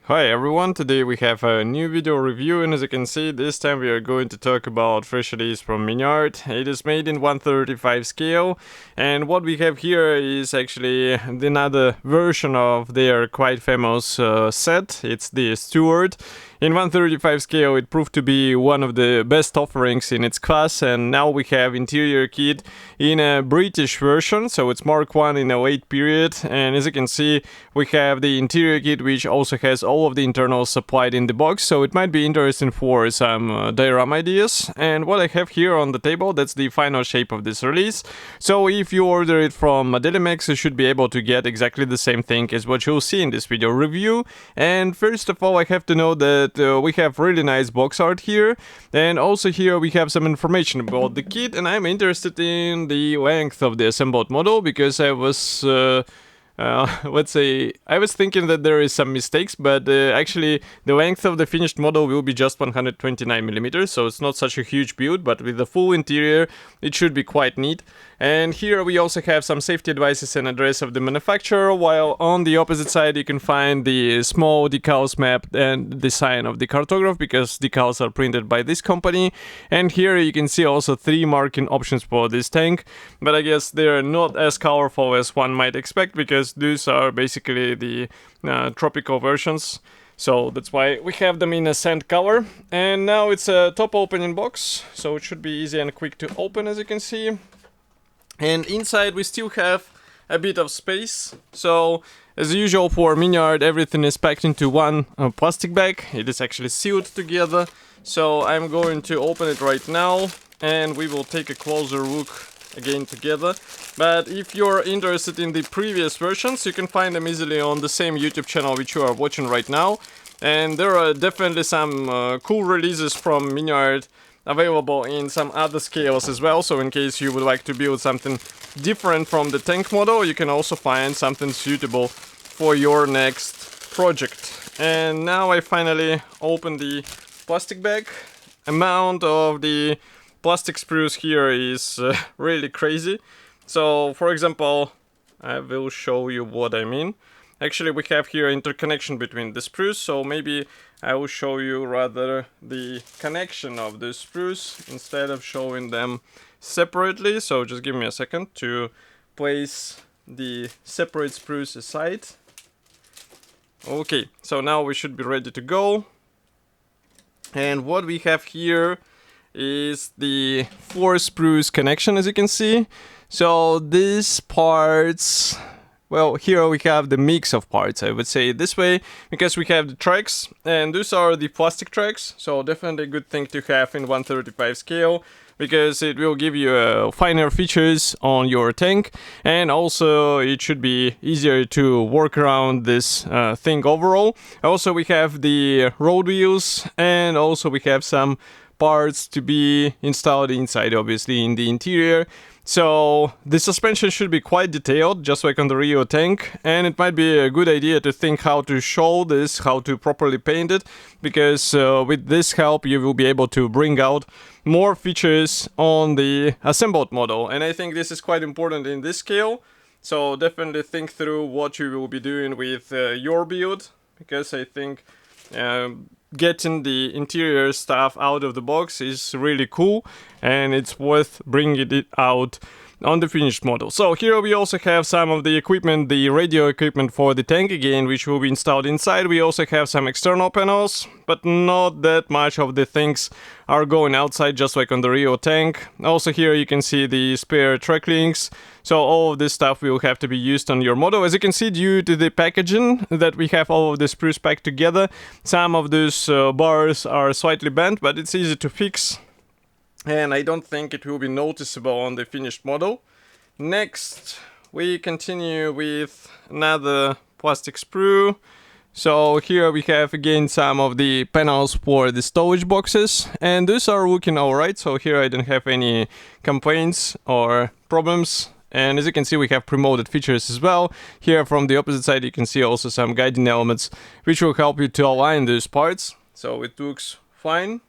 Hi everyone, today we have a new video review, and as you can see, this time we are going to talk about fresh release from Miniart. It is made in 1/35 scale, and what we have here is actually another version of their quite famous set. It's the Stuart. In 1/35 scale, it proved to be one of the best offerings in its class, and now we have interior kit in a British version, so it's Mark I in a late period, and as you can see, we have the interior kit which also has all of the internals supplied in the box, so it might be interesting for some diorama ideas. And what I have here on the table, that's the final shape of this release. So if you order it from Modelimex, you should be able to get exactly the same thing as what you'll see in this video review. And first of all, I have to know that we have really nice box art here, and also here we have some information about the kit, and I'm interested in the length of the assembled model because I was let's say, I was thinking that there is some mistakes, but actually the length of the finished model will be just 129mm, so it's not such a huge build, but with the full interior it should be quite neat. And here we also have some safety advices and address of the manufacturer, while on the opposite side you can find the small decals map and the sign of the cartograph, because decals are printed by this company. And here you can see also 3 marking options for this tank, but I guess they're not as colorful as one might expect, because these are basically the tropical versions. So that's why we have them in a sand color. And now it's a top opening box, so it should be easy and quick to open, as you can see. And inside we still have a bit of space. So as usual for Miniart, everything is packed into one plastic bag. It is actually sealed together. So I'm going to open it right now and we will take a closer look again together. But if you're interested in the previous versions, you can find them easily on the same YouTube channel which you are watching right now. And there are definitely some cool releases from Miniart available in some other scales as well, so in case you would like to build something different from the tank model, you can also find something suitable for your next project. And now I finally open the plastic bag. Amount of the plastic sprues here is really crazy. So for example, I will show you what I mean. Actually, we have here interconnection between the sprues, so maybe I will show you rather the connection of the sprues instead of showing them separately. So just give me a second to place the separate sprues aside. Okay, so now we should be ready to go. And what we have here is the 4 sprues connection, as you can see. So these parts, well, here we have the mix of parts, I would say this way, because we have the tracks, and these are the plastic tracks, so definitely a good thing to have in 1/35 scale, because it will give you finer features on your tank, and also it should be easier to work around this thing overall. Also we have the road wheels, and also we have some parts to be installed inside, obviously, in the interior. So the suspension should be quite detailed, just like on the Rio tank, and it might be a good idea to think how to show this, how to properly paint it, because with this help you will be able to bring out more features on the assembled model. And I think this is quite important in this scale, so definitely think through what you will be doing with your build, because I think getting the interior stuff out of the box is really cool, and it's worth bringing it out on the finished model. So here we also have some of the equipment, the radio equipment for the tank again, which will be installed inside. We also have some external panels, but not that much of the things are going outside, just like on the Rio tank. Also here you can see the spare track links. So all of this stuff will have to be used on your model. As you can see, due to the packaging that we have all of the sprues packed together, some of those bars are slightly bent, but it's easy to fix, and I don't think it will be noticeable on the finished model. Next, we continue with another plastic sprue. So here we have again some of the panels for the storage boxes, and these are looking alright, so here I don't have any complaints or problems. And as you can see, we have pre-molded features as well. Here from the opposite side you can see also some guiding elements which will help you to align these parts, so it looks fine.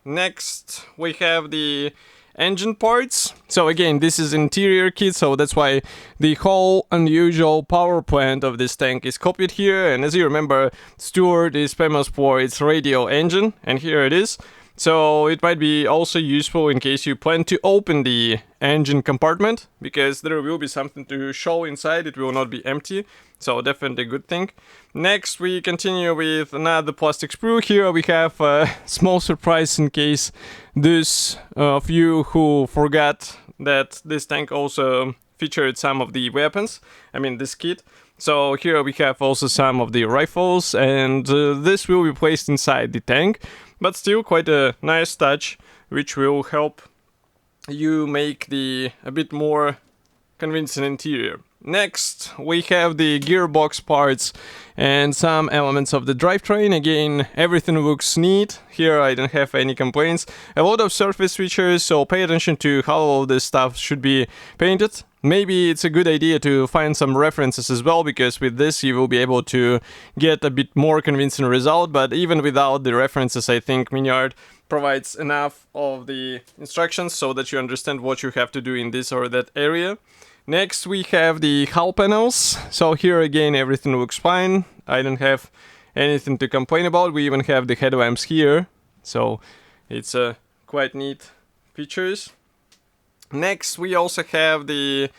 Next we have the engine parts. So again, this is interior kit, so that's why the whole unusual power plant of this tank is copied here. And as you remember, Stuart is famous for its radial engine, and here it is. So it might be also useful in case you plan to open the engine compartment, because there will be something to show inside, it will not be empty. So definitely a good thing. Next we continue with another plastic sprue. Here we have a small surprise in case those of you who forgot that this tank also featured some of the weapons, I mean this kit. So here we have also some of the rifles, and this will be placed inside the tank, but still quite a nice touch, which will help you make a bit more convincing interior. Next, we have the gearbox parts and some elements of the drivetrain. Again, everything looks neat. Here I don't have any complaints. A lot of surface features, so pay attention to how all this stuff should be painted. Maybe it's a good idea to find some references as well, because with this you will be able to get a bit more convincing result, but even without the references, I think Miniart provides enough of the instructions so that you understand what you have to do in this or that area. Next we have the hull panels. So here again everything looks fine. I don't have anything to complain about. We even have the headlamps here, so it's quite neat features. Next we also have the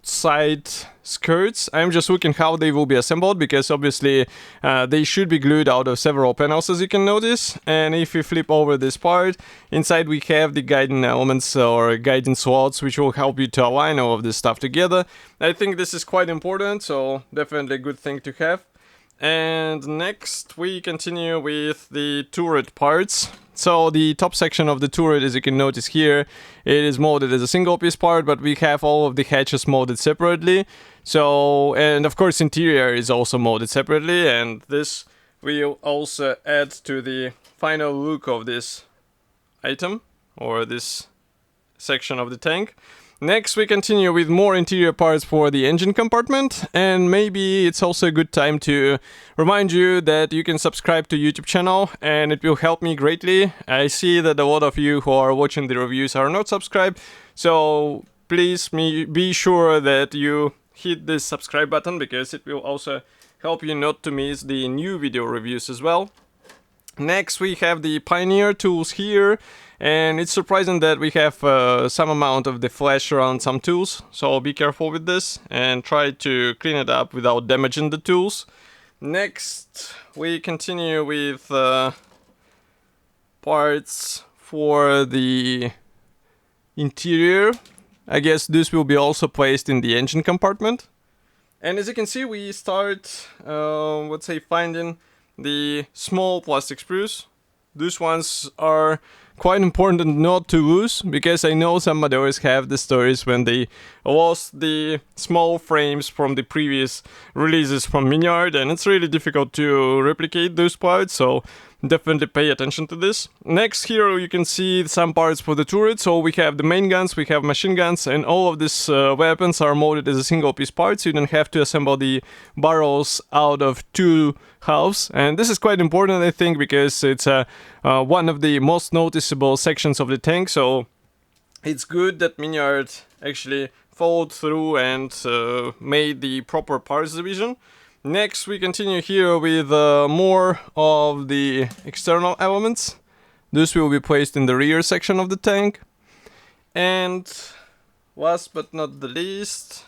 side skirts. I'm just looking how they will be assembled, because obviously they should be glued out of several panels, as you can notice. And if you flip over this part, inside we have the guiding elements or guiding slots, which will help you to align all of this stuff together. I think this is quite important, so definitely a good thing to have. And next we continue with the turret parts. So the top section of the turret, as you can notice here, it is molded as a single piece part, but we have all of the hatches molded separately. So, and of course interior is also molded separately, and this will also add to the final look of this item, or this section of the tank. Next we continue with more interior parts for the engine compartment, and maybe it's also a good time to remind you that you can subscribe to YouTube channel, and it will help me greatly. I see that a lot of you who are watching the reviews are not subscribed, so please be sure that you hit this subscribe button, because it will also help you not to miss the new video reviews as well. Next we have the Pioneer tools here, and it's surprising that we have some amount of the flash around some tools, so be careful with this and try to clean it up without damaging the tools. Next we continue with parts for the interior. I guess this will be also placed in the engine compartment. And as you can see, we start, let's say, finding the small plastic sprues. These ones are quite important not to lose, because I know some modders have the stories when they lost the small frames from the previous releases from Miniart, and it's really difficult to replicate those parts, so definitely pay attention to this. Next, here you can see some parts for the turret. So we have the main guns, we have machine guns, and all of these weapons are molded as a single piece part, so you don't have to assemble the barrels out of two halves. And this is quite important, I think, because it's one of the most noticeable sections of the tank, so it's good that Miniart actually followed through and made the proper parts division. Next we continue here with more of the external elements. This will be placed in the rear section of the tank. And last but not the least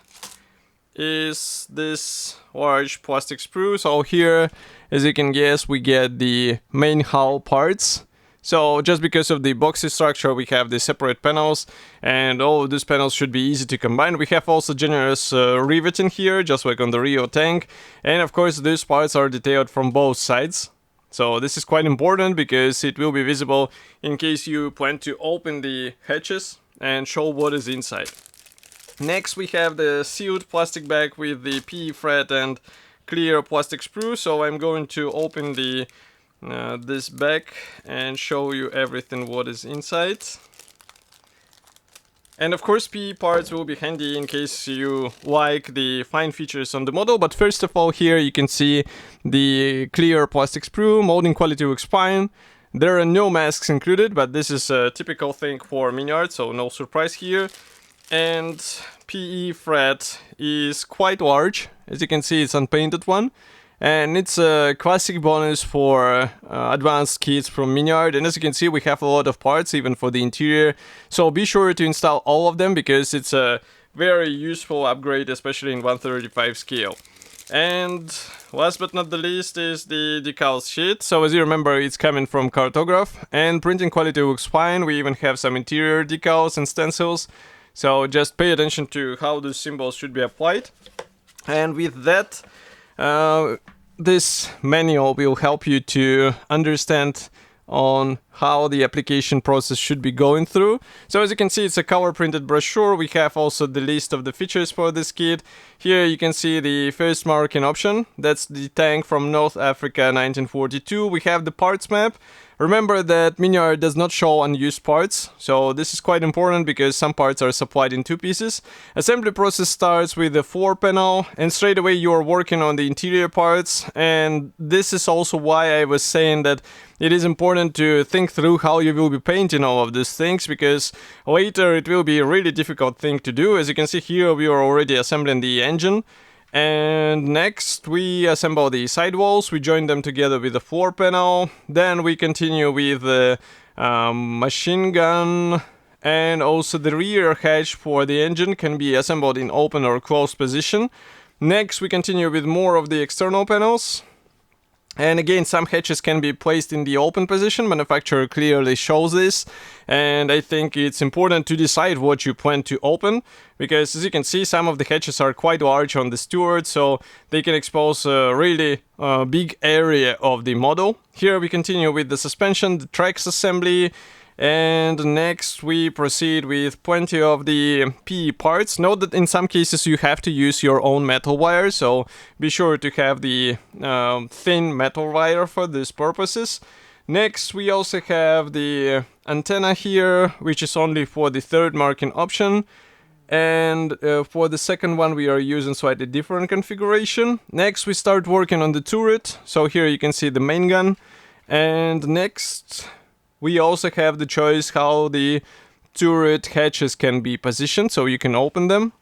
is this large plastic sprue. So here, as you can guess, we get the main hull parts. So just because of the boxy structure, we have the separate panels, and all of these panels should be easy to combine. We have also generous riveting here, just like on the Rio tank. And of course, these parts are detailed from both sides. So this is quite important, because it will be visible in case you plan to open the hatches and show what is inside. Next, we have the sealed plastic bag with the PE thread and clear plastic sprue. So I'm going to open this bag and show you everything what is inside. And of course PE parts will be handy in case you like the fine features on the model, but first of all, here you can see the clear plastic sprue. Molding quality looks fine. There are no masks included, but this is a typical thing for Miniart, so no surprise here. And PE thread is quite large. As you can see, it's unpainted one. And it's a classic bonus for advanced kits from Miniart. And as you can see, we have a lot of parts, even for the interior. So be sure to install all of them, because it's a very useful upgrade, especially in 1/35 scale. And last but not the least is the decals sheet. So as you remember, it's coming from Cartograph, and printing quality looks fine. We even have some interior decals and stencils. So just pay attention to how the symbols should be applied. And with that, this manual will help you to understand on how the application process should be going through. So as you can see, it's a color printed brochure. We have also the list of the features for this kit. Here you can see the first marking option. That's the tank from North Africa 1942. We have the parts map. Remember that Miniart does not show unused parts, so this is quite important because some parts are supplied in two pieces. Assembly process starts with the floor panel, and straight away you are working on the interior parts. And this is also why I was saying that it is important to think through how you will be painting all of these things, because later it will be a really difficult thing to do. As you can see here, we are already assembling the engine. And next we assemble the sidewalls, we join them together with the floor panel, then we continue with the machine gun, and also the rear hatch for the engine can be assembled in open or closed position. Next we continue with more of the external panels. And again, some hatches can be placed in the open position. Manufacturer clearly shows this, and I think it's important to decide what you plan to open, because as you can see, some of the hatches are quite large on the Stuart, so they can expose a really big area of the model. Here we continue with the suspension, the tracks assembly, and next we proceed with plenty of the PE parts. Note that in some cases you have to use your own metal wire, so be sure to have the thin metal wire for these purposes. Next we also have the antenna here, which is only for the third marking option. And for the second one we are using slightly different configuration. Next we start working on the turret, so here you can see the main gun. And next we also have the choice how the turret hatches can be positioned, so you can open them.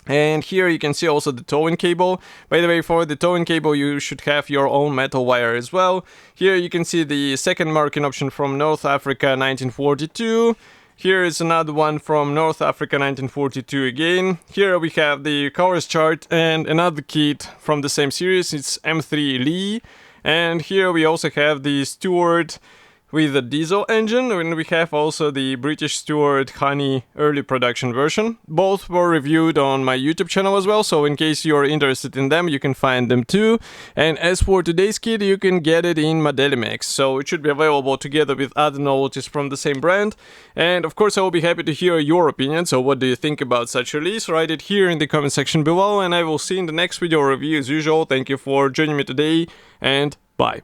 And here you can see also the towing cable. By the way, for the towing cable you should have your own metal wire as well. Here you can see the second marking option from North Africa 1942. Here is another one from North Africa 1942 again. Here we have the colors chart and another kit from the same series. It's M3 Lee. And here we also have the Stuart with the diesel engine, and we have also the British Stuart Honey early production version. Both were reviewed on my YouTube channel as well, so in case you're interested in them, you can find them too. And as for today's kit, you can get it in Modelimex, so it should be available together with other novelties from the same brand. And of course I will be happy to hear your opinion, so what do you think about such release? Write it here in the comment section below, and I will see you in the next video review as usual. Thank you for joining me today, and bye.